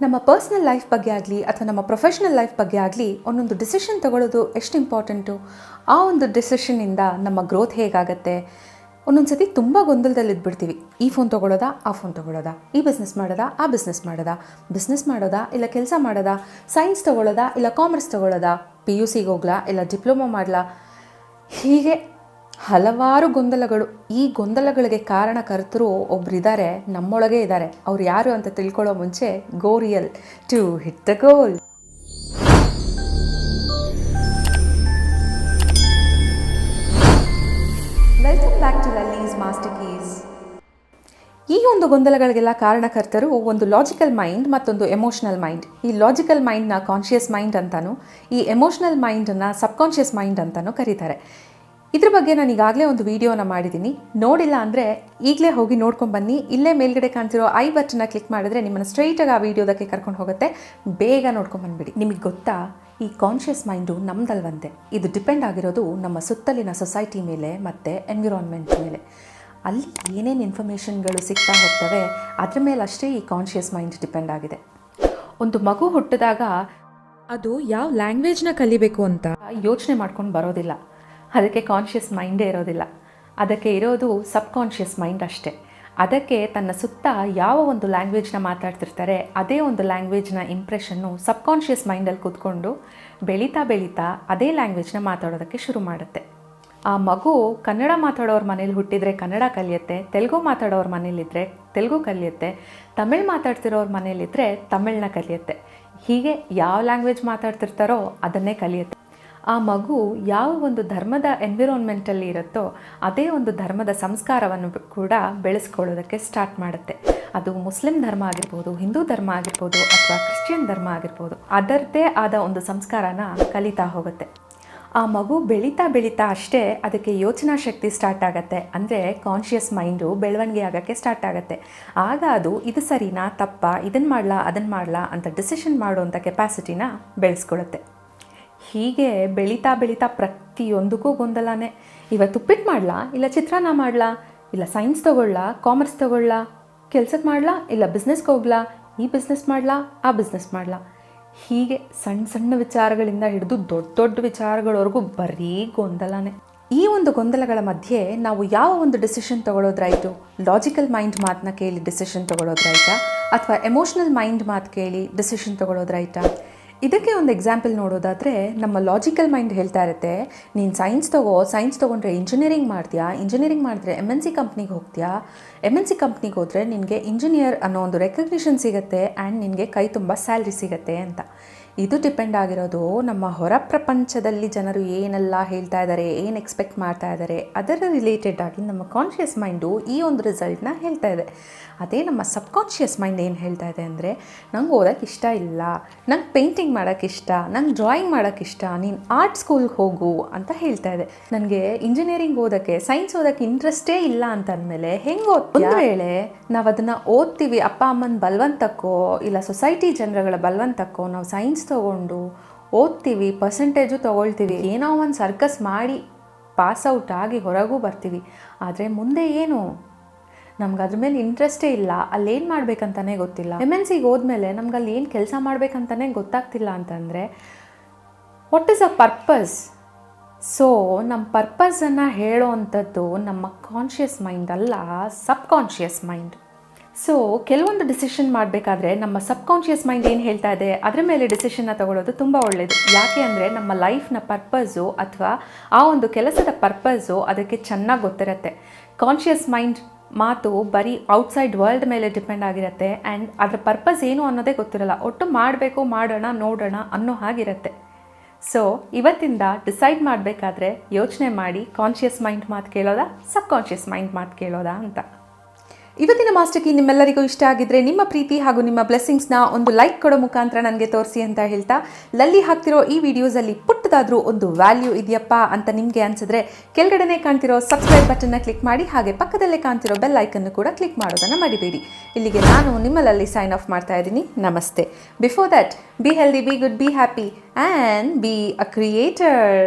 ನಮ್ಮ personal life ಬಗ್ಗೆ ಆಗಲಿ ಅಥವಾ ನಮ್ಮ ಪ್ರೊಫೆಷ್ನಲ್ ಲೈಫ್ ಬಗ್ಗೆ ಆಗಲಿ ಒಂದೊಂದು ಡಿಸಿಷನ್ ತೊಗೊಳ್ಳೋದು ಎಷ್ಟು ಇಂಪಾರ್ಟೆಂಟು. ಆ ಒಂದು ಡಿಸಿಷನ್ನಿಂದ ನಮ್ಮ ಗ್ರೋತ್ ಹೇಗಾಗತ್ತೆ. ಒಂದೊಂದು ಸತಿ ತುಂಬ ಗೊಂದಲದಲ್ಲಿ ಇದ್ಬಿಡ್ತೀವಿ. ಈ ಫೋನ್ ತೊಗೊಳ್ಳೋದಾ, ಆ ಫೋನ್ ತೊಗೊಳ್ಳೋದಾ, ಈ ಬಿಸ್ನೆಸ್ ಮಾಡೋದಾ, ಆ ಬಿಸ್ನೆಸ್ ಮಾಡೋದಾ ಇಲ್ಲ ಕೆಲಸ ಮಾಡೋದಾ, ಸೈನ್ಸ್ ತೊಗೊಳ್ಳೋದಾ ಇಲ್ಲ ಕಾಮರ್ಸ್ ತೊಗೊಳ್ಳೋದಾ, PUCಗೆ ಹೋಗ್ಲಾ ಇಲ್ಲ ಡಿಪ್ಲೊಮಾ ಮಾಡಲಾ, ಹೀಗೆ ಹಲವಾರು ಗೊಂದಲಗಳು. ಈ ಗೊಂದಲಗಳಿಗೆ ಕಾರಣಕರ್ತರು ಒಬ್ಬರಿದ್ದಾರೆ, ನಮ್ಮೊಳಗೆ ಇದ್ದಾರೆ. ಅವ್ರು ಯಾರು ಅಂತ ತಿಳ್ಕೊಳ್ಳೋ ಮುಂಚೆ go real to hit the goal. Welcome back to Lalli's master keys. ಈ ಒಂದು ಗೊಂದಲಗಳಿಗೆಲ್ಲ ಕಾರಣಕರ್ತರು ಒಂದು ಲಾಜಿಕಲ್ ಮೈಂಡ್ ಮತ್ತೊಂದು ಎಮೋಷನಲ್ ಮೈಂಡ್. ಈ ಲಾಜಿಕಲ್ ಮೈಂಡ್ನ ಕಾನ್ಷಿಯಸ್ ಮೈಂಡ್ ಅಂತಾನು, ಈ ಎಮೋಷನಲ್ ಮೈಂಡನ್ನು ಸಬ್ಕಾನ್ಷಿಯಸ್ ಮೈಂಡ್ ಅಂತಾನು ಕರೀತಾರೆ. ಇದ್ರ ಬಗ್ಗೆ ನಾನು ಈಗಾಗಲೇ ಒಂದು ವಿಡಿಯೋನ ಮಾಡಿದ್ದೀನಿ. ನೋಡಿಲ್ಲ ಅಂದರೆ ಈಗಲೇ ಹೋಗಿ ನೋಡ್ಕೊಂಡ್ಬನ್ನಿ. ಇಲ್ಲೇ ಮೇಲ್ಗಡೆ ಕಾಣ್ತಿರೋ ಐ ಬಟನ್ನ ಕ್ಲಿಕ್ ಮಾಡಿದ್ರೆ ನಿಮ್ಮನ್ನು ಸ್ಟ್ರೈಟಾಗಿ ಆ ವಿಡಿಯೋದಕ್ಕೆ ಕರ್ಕೊಂಡು ಹೋಗುತ್ತೆ. ಬೇಗ ನೋಡ್ಕೊಂಡ್ಬಂದ್ಬಿಡಿ. ನಿಮಗೆ ಗೊತ್ತಾ, ಈ ಕಾನ್ಷಿಯಸ್ ಮೈಂಡು ನಮ್ದಲ್ವಂತೆ. ಇದು ಡಿಪೆಂಡ್ ಆಗಿರೋದು ನಮ್ಮ ಸುತ್ತಲಿನ ಸೊಸೈಟಿ ಮೇಲೆ ಮತ್ತು ಎನ್ವಿರಾನ್ಮೆಂಟ್ ಮೇಲೆ. ಅಲ್ಲಿ ಏನೇನು ಇನ್ಫಾರ್ಮೇಷನ್ಗಳು ಸಿಗ್ತಾ ಹೋಗ್ತವೆ ಅದ್ರ ಮೇಲೆ ಅಷ್ಟೇ ಈ ಕಾನ್ಷಿಯಸ್ ಮೈಂಡ್ ಡಿಪೆಂಡ್ ಆಗಿದೆ. ಒಂದು ಮಗು ಹುಟ್ಟಿದಾಗ ಅದು ಯಾವ ಲ್ಯಾಂಗ್ವೇಜ್ನ ಕಲಿಬೇಕು ಅಂತ ಯೋಚನೆ ಮಾಡ್ಕೊಂಡು ಬರೋದಿಲ್ಲ. ಅದಕ್ಕೆ ಕಾನ್ಷಿಯಸ್ ಮೈಂಡೇ ಇರೋದಿಲ್ಲ. ಅದಕ್ಕೆ ಇರೋದು ಸಬ್ಕಾನ್ಷಿಯಸ್ ಮೈಂಡ್ ಅಷ್ಟೇ. ಅದಕ್ಕೆ ತನ್ನ ಸುತ್ತ ಯಾವ ಒಂದು ಲ್ಯಾಂಗ್ವೇಜ್ನ ಮಾತಾಡ್ತಿರ್ತಾರೆ ಅದೇ ಒಂದು ಲ್ಯಾಂಗ್ವೇಜ್ನ ಇಂಪ್ರೆಷನ್ನು ಸಬ್ಕಾನ್ಷಿಯಸ್ ಮೈಂಡಲ್ಲಿ ಕೂತ್ಕೊಂಡು ಬೆಳೀತಾ ಬೆಳೀತಾ ಅದೇ ಲ್ಯಾಂಗ್ವೇಜ್ನ ಮಾತಾಡೋದಕ್ಕೆ ಶುರು ಮಾಡುತ್ತೆ. ಆ ಮಗು ಕನ್ನಡ ಮಾತಾಡೋರ ಮನೇಲಿ ಹುಟ್ಟಿದರೆ ಕನ್ನಡ ಕಲಿಯುತ್ತೆ, ತೆಲುಗು ಮಾತಾಡೋರ ಮನೇಲಿದ್ದರೆ ತೆಲುಗು ಕಲಿಯುತ್ತೆ, ತಮಿಳ್ ಮಾತಾಡ್ತಿರೋರ ಮನೇಲಿದ್ದರೆ ತಮಿಳನ್ನ ಕಲಿಯುತ್ತೆ. ಹೀಗೆ ಯಾವ ಲ್ಯಾಂಗ್ವೇಜ್ ಮಾತಾಡ್ತಿರ್ತಾರೋ ಅದನ್ನೇ ಕಲಿಯುತ್ತೆ. ಆ ಮಗು ಯಾವ ಒಂದು ಧರ್ಮದ ಎನ್ವಿರಾನ್ಮೆಂಟಲ್ಲಿ ಇರುತ್ತೋ ಅದೇ ಒಂದು ಧರ್ಮದ ಸಂಸ್ಕಾರವನ್ನು ಕೂಡ ಬೆಳೆಸ್ಕೊಳ್ಳೋದಕ್ಕೆ ಸ್ಟಾರ್ಟ್ ಮಾಡುತ್ತೆ. ಅದು ಮುಸ್ಲಿಂ ಧರ್ಮ ಆಗಿರ್ಬೋದು, ಹಿಂದೂ ಧರ್ಮ ಆಗಿರ್ಬೋದು ಅಥವಾ ಕ್ರಿಶ್ಚಿಯನ್ ಧರ್ಮ ಆಗಿರ್ಬೋದು, ಅದರದ್ದೇ ಆದ ಒಂದು ಸಂಸ್ಕಾರನ ಕಲಿತಾ ಹೋಗುತ್ತೆ. ಆ ಮಗು ಬೆಳೀತಾ ಬೆಳೀತಾ ಅಷ್ಟೇ ಅದಕ್ಕೆ ಯೋಚನಾ ಶಕ್ತಿ ಸ್ಟಾರ್ಟ್ ಆಗುತ್ತೆ. ಅಂದರೆ ಕಾನ್ಷಿಯಸ್ ಮೈಂಡು ಬೆಳವಣಿಗೆ ಆಗೋಕ್ಕೆ ಸ್ಟಾರ್ಟ್ ಆಗುತ್ತೆ. ಆಗ ಅದು ಇದು ಸರಿನಾ ತಪ್ಪಾ, ಇದನ್ನು ಮಾಡಲಾ ಅದನ್ನು ಮಾಡಲಾ ಅಂತ ಡಿಸಿಷನ್ ಮಾಡುವಂಥ ಕೆಪಾಸಿಟಿನ ಬೆಳೆಸ್ಕೊಳ್ಳುತ್ತೆ. ಹೀಗೆ ಬೆಳೀತಾ ಬೆಳೀತಾ ಪ್ರತಿಯೊಂದಕ್ಕೂ ಗೊಂದಲನೇ. ಇವತ್ತು ಉಪ್ಪಿಟ್ಟು ಮಾಡಲಾ ಇಲ್ಲ ಚಿತ್ರಾನ್ನ ಮಾಡಲಾ, ಇಲ್ಲ ಸೈನ್ಸ್ ತೊಗೊಳ್ಳಾ ಕಾಮರ್ಸ್ ತೊಗೊಳ್ಳಾ, ಕೆಲ್ಸಕ್ಕೆ ಮಾಡಲಾ ಇಲ್ಲ ಬಿಸ್ನೆಸ್ಗೆ ಹೋಗ್ಲಾ, ಈ ಬಿಸ್ನೆಸ್ ಮಾಡಲಾ ಆ ಬಿಸ್ನೆಸ್ ಮಾಡಲಾ, ಹೀಗೆ ಸಣ್ಣ ಸಣ್ಣ ವಿಚಾರಗಳಿಂದ ಹಿಡಿದು ದೊಡ್ಡ ದೊಡ್ಡ ವಿಚಾರಗಳವರೆಗೂ ಬರೀ ಗೊಂದಲನೇ. ಈ ಒಂದು ಗೊಂದಲಗಳ ಮಧ್ಯೆ ನಾವು ಯಾವ ಒಂದು ಡಿಸಿಷನ್ ತೊಗೊಳ್ಳೋದ್ರಾಯಿತು, ಲಾಜಿಕಲ್ ಮೈಂಡ್ ಮಾತನ್ನ ಕೇಳಿ ಡಿಸಿಷನ್ ತೊಗೊಳ್ಳೋದ್ರಾಯ್ತಾ ಅಥವಾ ಎಮೋಷ್ನಲ್ ಮೈಂಡ್ ಮಾತು ಕೇಳಿ ಡಿಸಿಷನ್ ತೊಗೊಳ್ಳೋದ್ರಾಯ್ತಾ? ಇದಕ್ಕೆ ಒಂದು ಎಕ್ಸಾಂಪಲ್ ನೋಡೋದಾದರೆ, ನಮ್ಮ ಲಾಜಿಕಲ್ ಮೈಂಡ್ ಹೇಳ್ತಾ ಇರುತ್ತೆ, ನೀನು ಸೈನ್ಸ್ ತೊಗೊಂಡ್ರೆ ಇಂಜಿನಿಯರಿಂಗ್ ಮಾಡ್ತೀಯಾ, ಇಂಜಿನಿಯರಿಂಗ್ ಮಾಡಿದ್ರೆ MNC ಕಂಪ್ನಿಗೆ ಹೋಗ್ತೀಯಾ, MNC ಕಂಪ್ನಿಗೆ ಹೋದರೆ ನಿನಗೆ ಇಂಜಿನಿಯರ್ ಅನ್ನೋ ಒಂದು ರೆಕಗ್ನಿಷನ್ ಸಿಗುತ್ತೆ ಆ್ಯಂಡ್ ನಿನಗೆ ಕೈ ತುಂಬ ಸ್ಯಾಲ್ರಿ ಸಿಗುತ್ತೆ ಅಂತ. ಇದು ಡಿಪೆಂಡ್ ಆಗಿರೋದು ನಮ್ಮ ಹೊರ ಪ್ರಪಂಚದಲ್ಲಿ ಜನರು ಏನೆಲ್ಲ ಹೇಳ್ತಾ ಇದ್ದಾರೆ, ಏನು ಎಕ್ಸ್ಪೆಕ್ಟ್ ಮಾಡ್ತಾ ಇದ್ದಾರೆ ಅದರ ರಿಲೇಟೆಡ್ ಆಗಿ ನಮ್ಮ ಕಾನ್ಷಿಯಸ್ ಮೈಂಡು ಈ ಒಂದು ರಿಸಲ್ಟ್ನ ಹೇಳ್ತಾ ಇದೆ. ಅದೇ ನಮ್ಮ ಸಬ್ಕಾನ್ಷಿಯಸ್ ಮೈಂಡ್ ಏನು ಹೇಳ್ತಾ ಇದೆ ಅಂದರೆ, ನಂಗೆ ಓದೋಕ್ಕೆ ಇಷ್ಟ ಇಲ್ಲ, ನಂಗೆ ಪೇಂಟಿಂಗ್ ಮಾಡೋಕ್ಕೆ ಇಷ್ಟ, ನಂಗೆ ಡ್ರಾಯಿಂಗ್ ಮಾಡೋಕ್ಕೆ ಇಷ್ಟ, ನೀನು ಆರ್ಟ್ ಸ್ಕೂಲ್ಗೆ ಹೋಗು ಅಂತ ಹೇಳ್ತಾ ಇದೆ. ನನಗೆ ಇಂಜಿನಿಯರಿಂಗ್ ಓದೋಕ್ಕೆ ಸೈನ್ಸ್ ಓದೋಕ್ಕೆ ಇಂಟ್ರೆಸ್ಟೇ ಇಲ್ಲ ಅಂತ ಅಂದಮೇಲೆ ಹೆಂಗೆ ಒಂದು ವೇಳೆ ನಾವು ಅದನ್ನು ಓದ್ತೀವಿ ಅಪ್ಪ ಅಮ್ಮನ ಬಲವಂತಕ್ಕೋ ಇಲ್ಲ ಸೊಸೈಟಿ ಜನರುಗಳ ಬಲವಂತಕ್ಕೋ ನಾವು ಸೈನ್ಸ್ ತೊಗೊಂಡು ಓದ್ತೀವಿ, ಪರ್ಸೆಂಟೇಜು ತೊಗೊಳ್ತೀವಿ, ಏನೋ ಒಂದು ಸರ್ಕಸ್ ಮಾಡಿ ಪಾಸ್ಔಟ್ ಆಗಿ ಹೊರಗೂ ಬರ್ತೀವಿ. ಆದರೆ ಮುಂದೆ ಏನು, ನಮ್ಗೆ ಅದ್ರ ಮೇಲೆ ಇಂಟ್ರೆಸ್ಟೇ ಇಲ್ಲ, ಅಲ್ಲೇನು ಮಾಡಬೇಕಂತಲೇ ಗೊತ್ತಿಲ್ಲ. MNCಗೆ ಹೋದ್ಮೇಲೆ ನಮ್ಗೆ ಅಲ್ಲಿ ಏನು ಕೆಲಸ ಮಾಡಬೇಕಂತಲೇ ಗೊತ್ತಾಗ್ತಿಲ್ಲ ಅಂತಂದರೆ what is a purpose? So ನಮ್ಮ ಪರ್ಪಸನ್ನು ಹೇಳೋ ಅಂಥದ್ದು ನಮ್ಮ ಕಾನ್ಷಿಯಸ್ ಮೈಂಡ್ ಅಲ್ಲ, ಸಬ್ಕಾನ್ಷಿಯಸ್ ಮೈಂಡ್. ಸೊ ಕೆಲವೊಂದು ಡಿಸಿಷನ್ ಮಾಡಬೇಕಾದ್ರೆ ನಮ್ಮ ಸಬ್ಕಾನ್ಷಿಯಸ್ ಮೈಂಡ್ ಏನು ಹೇಳ್ತಾ ಇದೆ ಅದರ ಮೇಲೆ ಡಿಸಿಷನ್ನ ತಗೊಳ್ಳೋದು ತುಂಬ ಒಳ್ಳೆಯದು. ಯಾಕೆ ಅಂದರೆ ನಮ್ಮ ಲೈಫ್ನ ಪರ್ಪಸ್ಸು ಅಥವಾ ಆ ಒಂದು ಕೆಲಸದ ಪರ್ಪಸ್ಸು ಅದಕ್ಕೆ ಚೆನ್ನಾಗಿ ಗೊತ್ತಿರುತ್ತೆ. ಕಾನ್ಷಿಯಸ್ ಮೈಂಡ್ ಮಾತು ಬರೀ ಔಟ್ಸೈಡ್ ವರ್ಲ್ಡ್ ಮೇಲೆ ಡಿಪೆಂಡ್ ಆಗಿರುತ್ತೆ ಆ್ಯಂಡ್ ಅದರ ಪರ್ಪಸ್ ಏನು ಅನ್ನೋದೇ ಗೊತ್ತಿರಲ್ಲ. ಒಟ್ಟು ಮಾಡಬೇಕು, ಮಾಡೋಣ, ನೋಡೋಣ ಅನ್ನೋ ಹಾಗಿರುತ್ತೆ. ಸೊ ಇವತ್ತಿಂದ ಡಿಸೈಡ್ ಮಾಡಬೇಕಾದ್ರೆ ಯೋಚನೆ ಮಾಡಿ, ಕಾನ್ಷಿಯಸ್ ಮೈಂಡ್ ಮಾತು ಕೇಳೋದಾ ಸಬ್ಕಾನ್ಷಿಯಸ್ ಮೈಂಡ್ ಮಾತು ಕೇಳೋದಾ ಅಂತ. ಇವತ್ತಿನ ಮಾಸ್ಟರ್ ಕೀ ನಿಮ್ಮೆಲ್ಲರಿಗೂ ಇಷ್ಟ ಆಗಿದ್ರೆ ನಿಮ್ಮ ಪ್ರೀತಿ ಹಾಗೂ ನಿಮ್ಮ ಬ್ಲೆಸ್ಸಿಂಗ್ಸ್ನ ಒಂದು ಲೈಕ್ ಕೊಡೋ ಮುಖಾಂತರ ನನಗೆ ತೋರಿಸಿ ಅಂತ ಹೇಳ್ತಾ, ಲಲ್ಲಿ ಹಾಕ್ತಿರೋ ಈ ವಿಡಿಯೋಸಲ್ಲಿ ಪುಟ್ಟದಾದರೂ ಒಂದು ವ್ಯಾಲ್ಯೂ ಇದೆಯಪ್ಪ ಅಂತ ನಿಮಗೆ ಅನಿಸಿದ್ರೆ ಕೆಳಗಡೆನೇ ಕಾಣ್ತಿರೋ ಸಬ್ಸ್ಕ್ರೈಬ್ ಬಟನ್ನ ಕ್ಲಿಕ್ ಮಾಡಿ, ಹಾಗೆ ಪಕ್ಕದಲ್ಲೇ ಕಾಣ್ತಿರೋ ಬೆಲ್ ಐಕನ್ನು ಕೂಡ ಕ್ಲಿಕ್ ಮಾಡೋದನ್ನು ಮರಿಬೇಡಿ. ಇಲ್ಲಿಗೆ ನಾನು ನಿಮ್ಮಲ್ಲಿ ಸೈನ್ ಆಫ್ ಮಾಡ್ತಾ ಇದ್ದೀನಿ. ನಮಸ್ತೆ. Before that, be healthy, be good, be happy and be a creator.